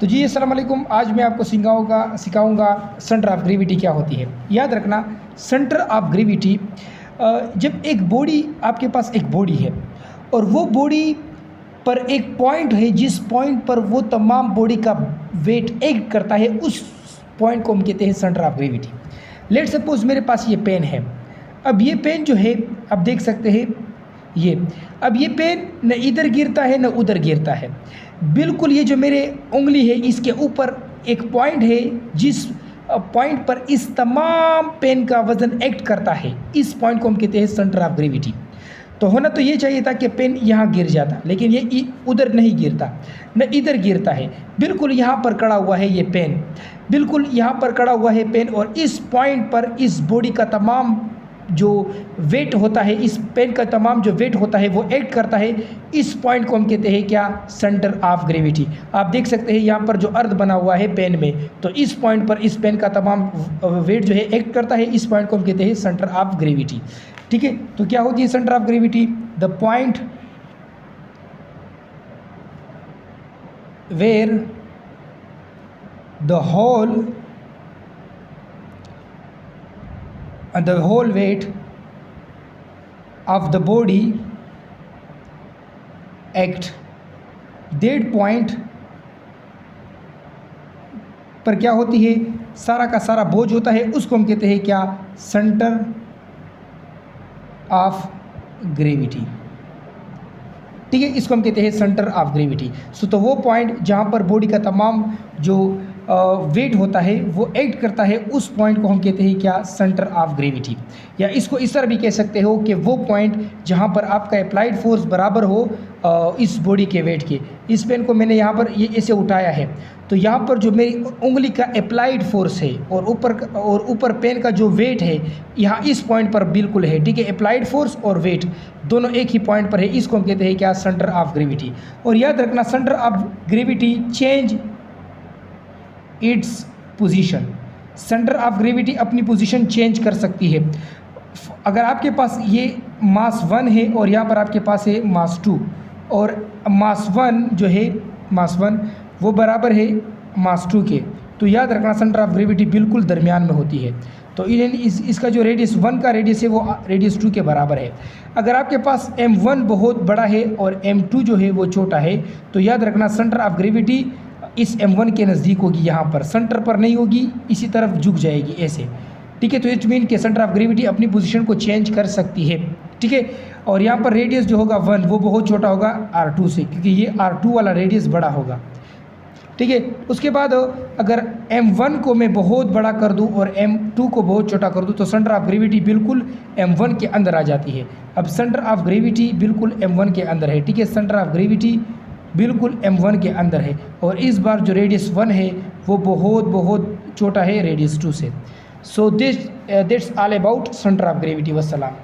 तो जी अस्सलाम वालेकुम। आज मैं आपको सिखाऊंगा सेंटर ऑफ ग्रेविटी क्या होती है। याद रखना, सेंटर ऑफ ग्रेविटी जब एक बॉडी, आपके पास एक बॉडी है और वो बॉडी पर एक पॉइंट है जिस पॉइंट पर वो तमाम बॉडी का वेट एक्ट करता है, उस पॉइंट को हम कहते हैं centre of gravity. Let suppose मेरे पास ये पेन है। अब ये पेन जो है, आप देख सकते हैं ये पेन न इधर गिरता है न उधर गिरता है। बिल्कुल ये जो मेरे उंगली है, इसके ऊपर एक पॉइंट है जिस पॉइंट पर इस तमाम पेन का वज़न एक्ट करता है। इस पॉइंट को हम कहते हैं सेंटर ऑफ ग्रेविटी। तो होना तो ये चाहिए था कि पेन यहाँ गिर जाता, लेकिन ये उधर नहीं गिरता न इधर गिरता है। बिल्कुल यहाँ पर खड़ा हुआ है ये पेन, बिल्कुल यहाँ पर खड़ा हुआ है पेन, और इस पॉइंट पर इस बॉडी का तमाम जो वेट होता है, इस पेन का तमाम जो वेट होता है वो एक्ट करता है। इस पॉइंट को हम कहते हैं क्या? Centre of gravity. आप देख सकते हैं यहाँ पर जो अर्थ बना हुआ है पेन में, तो इस पॉइंट पर इस पेन का तमाम वेट जो है एक्ट करता है। इस पॉइंट को हम कहते हैं सेंटर ऑफ ग्रेविटी। ठीक है, तो क्या होती है centre of gravity? The point where the whole weight of the body act, that point पर क्या होती है? सारा का सारा बोझ होता है, उसको हम कहते हैं क्या? Centre of gravity. ठीक है, इसको हम कहते हैं सेंटर ऑफ ग्रेविटी। तो वो पॉइंट जहाँ पर बॉडी का तमाम जो वेट होता है वो एक्ट करता है, उस पॉइंट को हम कहते हैं क्या? Centre of gravity. या इसको इस तरह भी कह सकते हो कि वो पॉइंट जहाँ पर आपका अप्लाइड फोर्स बराबर हो इस बॉडी के वेट के। इस पेन को मैंने यहाँ पर ये ऐसे उठाया है, तो यहाँ पर जो मेरी उंगली का अप्लाइड फोर्स है और ऊपर पेन का जो वेट है, यहाँ इस पॉइंट पर बिल्कुल है। ठीक है, अप्लाइड फोर्स और वेट दोनों एक ही पॉइंट पर है, इसको हम कहते हैं क्या? Centre of gravity. और याद रखना, centre of gravity change its position. Centre of gravity अपनी पोजीशन चेंज कर सकती है। अगर आपके पास ये मास 1 है और यहाँ पर आपके पास है मास 2, और मास 1 जो है, मास 1 वो बराबर है मास 2 के, तो याद रखना सेंटर ऑफ ग्रेविटी बिल्कुल दरमियान में होती है। तो इसका जो रेडियस 1 का रेडियस है वो रेडियस 2 के बराबर है। अगर आपके पास m1 बहुत बड़ा है और m2 जो है वो छोटा है, तो याद रखना सेंटर ऑफ ग्रेविटी इस m1 के नज़दीक होगी, यहाँ पर सेंटर पर नहीं होगी, इसी तरफ झुक जाएगी ऐसे। ठीक है, तो इट मीन कि सेंटर ऑफ ग्रेविटी अपनी पोजीशन को चेंज कर सकती है। ठीक है, और यहाँ पर रेडियस जो होगा 1 वो बहुत छोटा होगा r2 से, क्योंकि ये r2 वाला रेडियस बड़ा होगा। ठीक है, उसके बाद अगर m1 को मैं बहुत बड़ा कर दूं और m2 को बहुत छोटा कर दूं, तो सेंटर ऑफ ग्रेविटी बिल्कुल m1 के अंदर आ जाती है। अब सेंटर ऑफ ग्रेविटी बिल्कुल m1 के अंदर है। ठीक है, सेंटर ऑफ ग्रेविटी बिल्कुल m1 के अंदर है, और इस बार जो रेडियस 1 है वो बहुत छोटा है रेडियस 2 से। So that's all about centre of gravity. वस्सलाम।